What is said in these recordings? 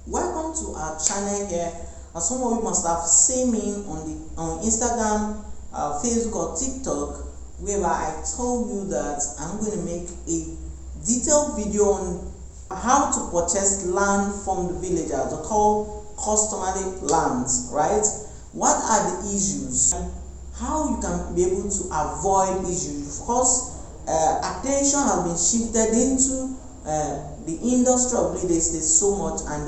Welcome to our channel here. As some of you must have seen me on Instagram, Facebook or TikTok, where I told you that I'm going to make a detailed video on how to purchase land from the villagers, or called customary lands, right? What are the issues and how you can be able to avoid issues? Of course, attention has been shifted into the industry of real estate so much, and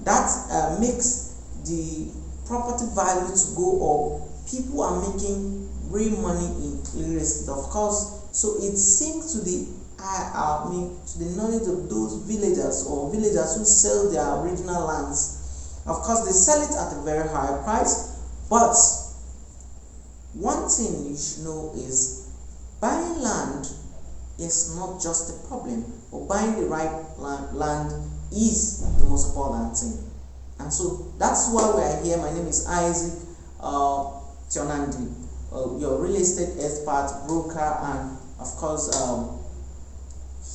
that makes the property value to go up. People are making real money in real estate, of course. So it seems to the to the knowledge of those villagers or villagers who sell their original lands. Of course, they sell it at a very high price, but one thing you should know is buying land is not just a problem, but buying the right land is the most important thing. And so that's why we are here. My name is Isaac Tionandi, your real estate expert, broker, and of course,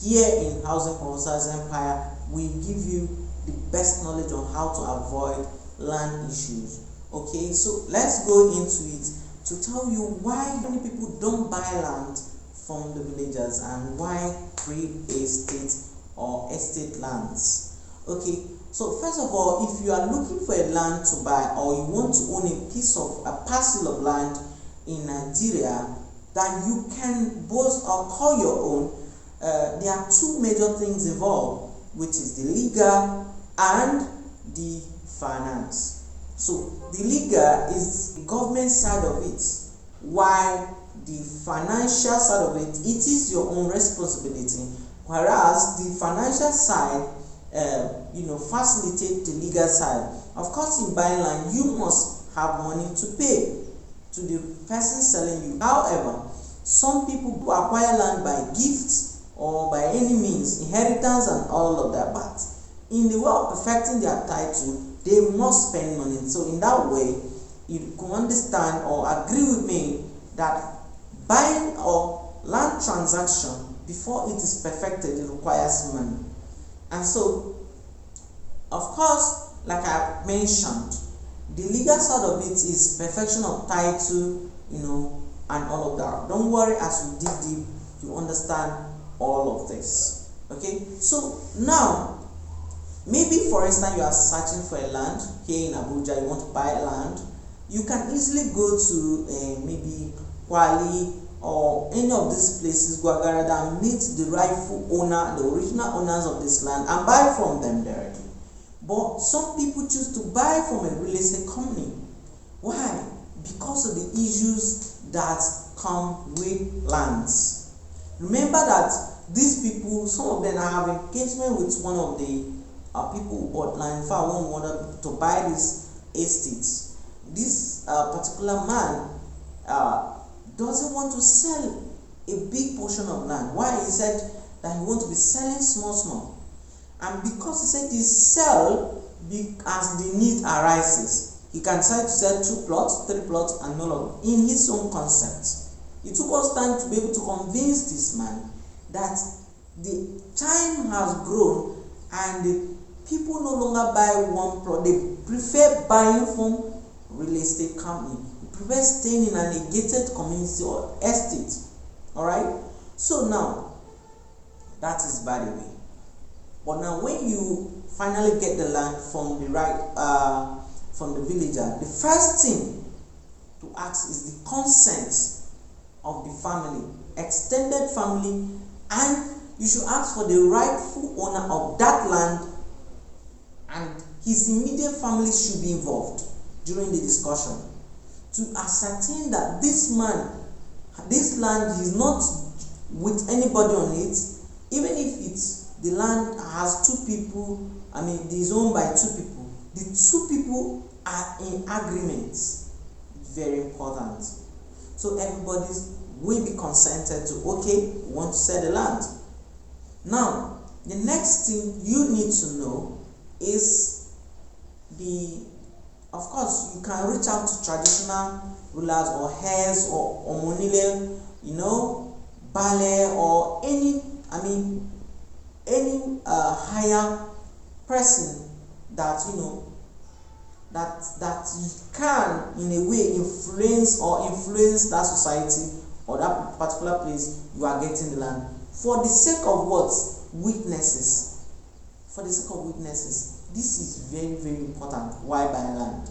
here in Housing Professors Empire, we give you the best knowledge on how to avoid land issues. Okay, so let's go into it to tell you why many people don't buy land from the villagers and why real estate or estate lands. Okay, so first of all, if you are looking for a land to buy, or you want to own a parcel of land in Nigeria that you can boast or call your own, there are two major things involved, which is the legal and the finance. So the legal is the government side of it, while the financial side of it is your own responsibility. Whereas the financial side, facilitate the legal side. Of course, in buying land, you must have money to pay to the person selling you. However, some people who acquire land by gifts or by any means, inheritance and all of that, but in the way of perfecting their title, they must spend money. So in that way, you can understand or agree with me that buying or land transaction, before it is perfected, it requires money. And so, of course, like I mentioned, the legal side of it is perfection of title, and all of that. Don't worry, as you dig deep, you understand all of this. Okay, so now, maybe for instance, you are searching for a land here in Abuja, you want to buy land. You can easily go to maybe Kwali or any of these places, Guagarada, and meet the rightful owner, the original owners of this land, and buy from them directly. But some people choose to buy from a real estate company. Why? Because of the issues that come with lands. Remember that these people, some of them have engagement with one of the people who bought land. In fact, one wanted to buy this estate. This particular man doesn't want to sell a big portion of land. Why? He said that he wants to be selling small. And because he said he sell as the need arises, he can decide to sell 2 plots, 3 plots, and all of it in his own concept. It took us time to be able to convince this man that the time has grown and the people no longer buy one plot. They prefer buying from real estate company. They prefer staying in a gated community or estate. Alright? So now, that is by the way. But now when you finally get the land from the from the villager, the first thing to ask is the consent of the family, extended family, and you should ask for the rightful owner of that land, and his immediate family should be involved during the discussion to ascertain that this land is not with anybody on it, even if the land has 2 people, it is owned by 2 people. The 2 people are in agreement. Very important. So everybody will be consented to, okay, we want to sell the land. Now, the next thing you need to know is of course, you can reach out to traditional rulers or heirs or omonile, bale, or any higher person that that you can in a way influence that society or that particular place you are getting the land for the sake of what? Witnesses. For the sake of witnesses. This is very, very important. Why buy land?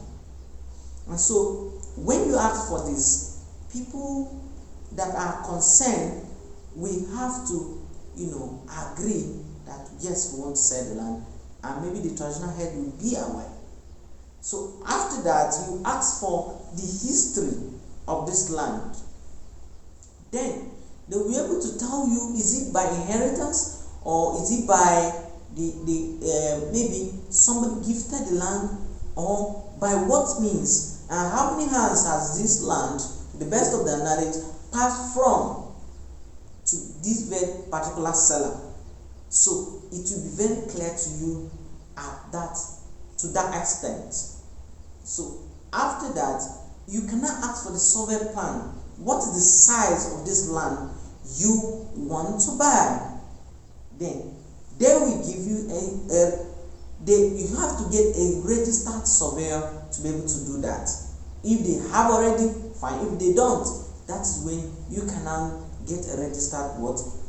And so when you ask for this, people that are concerned we have to agree that yes, we want to sell the land, and maybe the traditional head will be aware. So after that, you ask for the history of this land. Then they will be able to tell you, is it by inheritance or is it by maybe somebody gifted the land, or by what means, and how many hands has this land, to the best of their knowledge, passed from to this very particular seller. So it will be very clear to you to that extent. So after that, you cannot ask for the survey plan. What is the size of this land you want to buy? Then they will give you you have to get a registered surveyor to be able to do that. If they have already, fine. If they don't, that is when you can now get a registered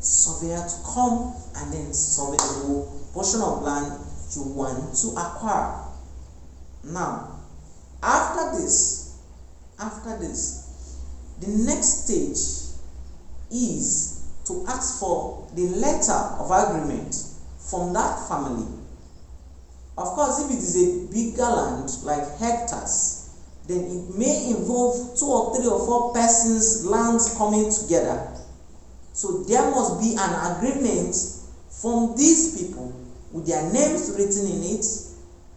surveyor to come and then survey the whole portion of land you want to acquire. Now, after this, the next stage is to ask for the letter of agreement from that family. Of course, if it is a bigger land, like hectares, then it may involve 2 or 3 or 4 persons' lands coming together. So there must be an agreement from these people with their names written in it,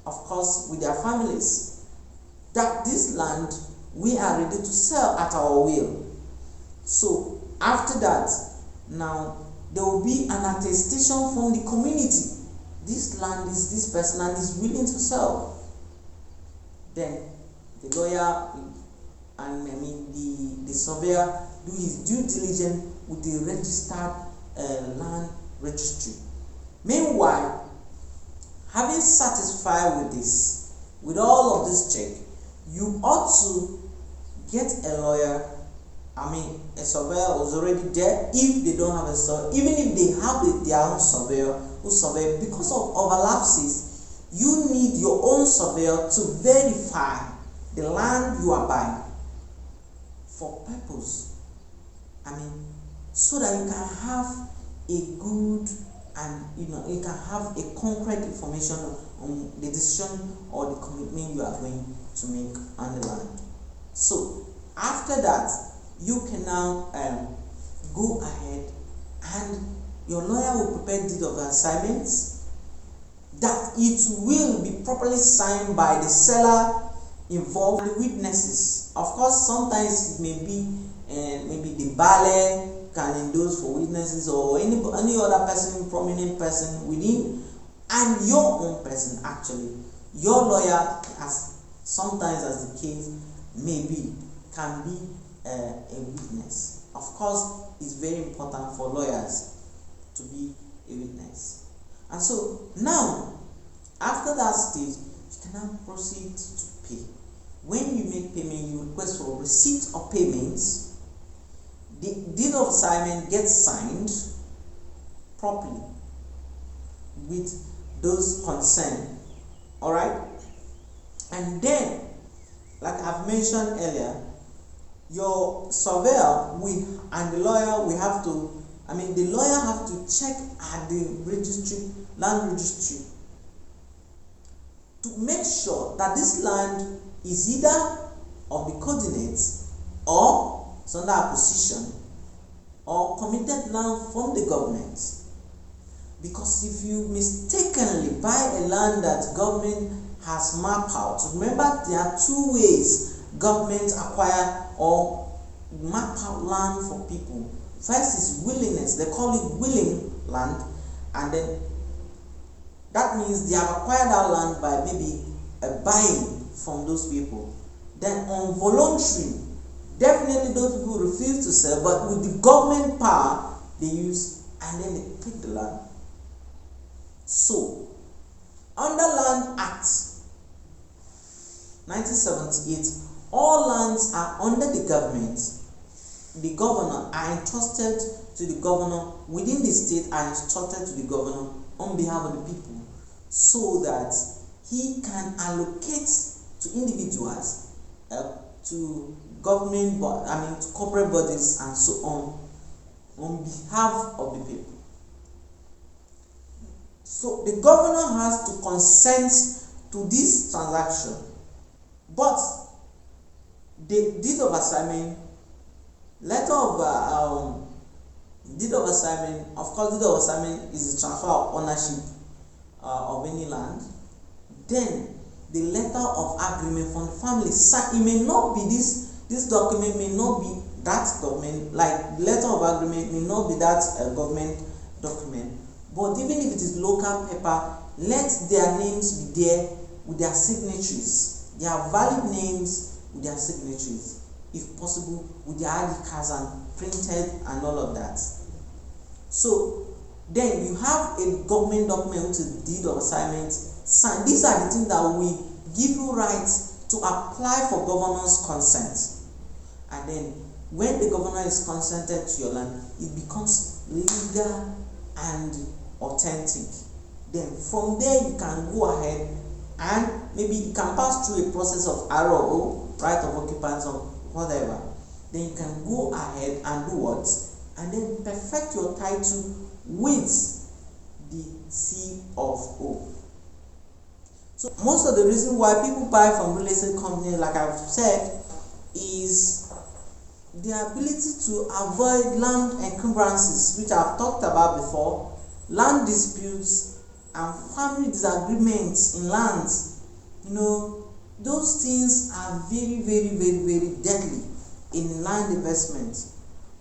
of course with their families, that this land we are ready to sell at our will. So after that, now there will be an attestation from the community. This land is this person and is willing to sell. Then the lawyer and the surveyor do his due diligence with the registered land registry. Meanwhile, having satisfied with this, with all of this check, you ought to get a lawyer. A surveyor was already there. If they don't have a surveyor, even if they have their own surveyor who survey, because of overlapses, you need your own surveyor to verify the land you are buying for purpose. So that you can have a good and you can have a concrete information on the decision or the commitment you are going to make on the land. So after that, you can now go ahead and your lawyer will prepare deed of assignment, that it will be properly signed by the seller involved and the witnesses. Of course, sometimes it may be maybe the ballet can endorse for witnesses, or any other person, prominent person within, and your own person. Actually, your lawyer, as sometimes as the case may be, can be a witness. Of course, it's very important for lawyers to be a witness. And so now, after that stage, you can now proceed to pay. When you make payment, you request for receipt of payments. The deed of assignment gets signed properly with those concerned. Alright? And then, like I've mentioned earlier, your surveyor and the lawyer the lawyer have to check at the land registry, to make sure that this land is either of the coordinates or it's under acquisition or committed land from the government. Because if you mistakenly buy a land that government has mapped out, remember there are 2 ways government acquire or map out land for people. First is willingness, they call it willing land, and then that means they have acquired that land by maybe buying from those people. Then on voluntary, definitely those people refuse to sell, but with the government power they use, and then they take the land. So under Land Act 1978, all lands are under the government. The governor are entrusted to the governor within the state, are instructed to the governor on behalf of the people, so that he can allocate to individuals, to government, to corporate bodies and so on behalf of the people. So the governor has to consent to this transaction, but the deed of assignment, deed of assignment, of course, deed of assignment is the transfer of ownership of any land. Then the letter of agreement from the family, it may not be this document may not be that document, like the letter of agreement may not be that government document, but even if it is local paper, let their names be there with their signatories, their valid names with their signatories, if possible with their ID cards and printed and all of that. So then you have a government document which is deed of assignment signed. These are the things that will give you rights to apply for governor's consent. And then when the governor is consented to your land, it becomes legal and authentic. Then from there you can go ahead and maybe you can pass through a process of ROO, right of occupants or whatever. Then you can go ahead and do what? And then perfect your title with the C of O. So most of the reason why people buy from real estate companies, like I've said, is the ability to avoid land encumbrances, which I've talked about before, land disputes and family disagreements in lands. Those things are very, very, very, very deadly in land investment.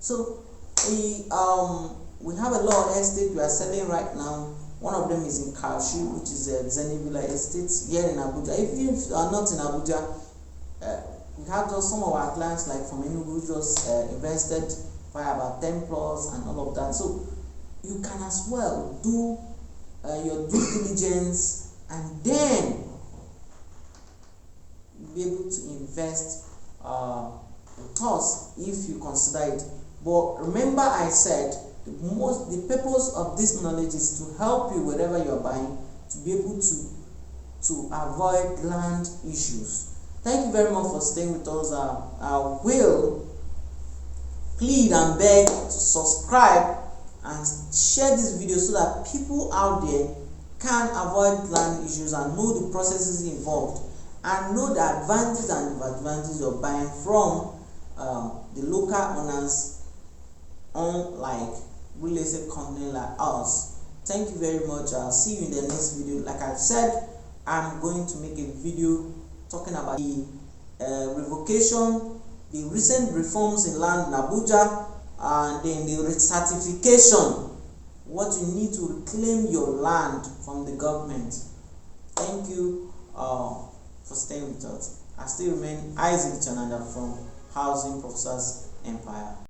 So we have a lot of estates we are selling right now. One of them is in Kaushi, which is a Zenivilla estate here in Abuja. If you are not in Abuja, we have just some of our clients like from Enugu just invested by about 10 plus and all of that. So you can as well do your due diligence and then be able to invest with us if you consider it. But remember, I said the purpose of this knowledge is to help you wherever you are buying to be able to avoid land issues. Thank you very much for staying with us. I will plead and beg to subscribe and share this video so that people out there can avoid land issues and know the processes involved and know the advantages and disadvantages of buying from the local owners, unlike real estate company like us. Thank you very much. I'll see you in the next video. Like I said, I'm going to make a video talking about the revocation, the recent reforms in land in Abuja, and then the recertification, what you need to reclaim your land from the government. Thank you for staying with us. I still remain Isaac Chananda from Housing Process Empire.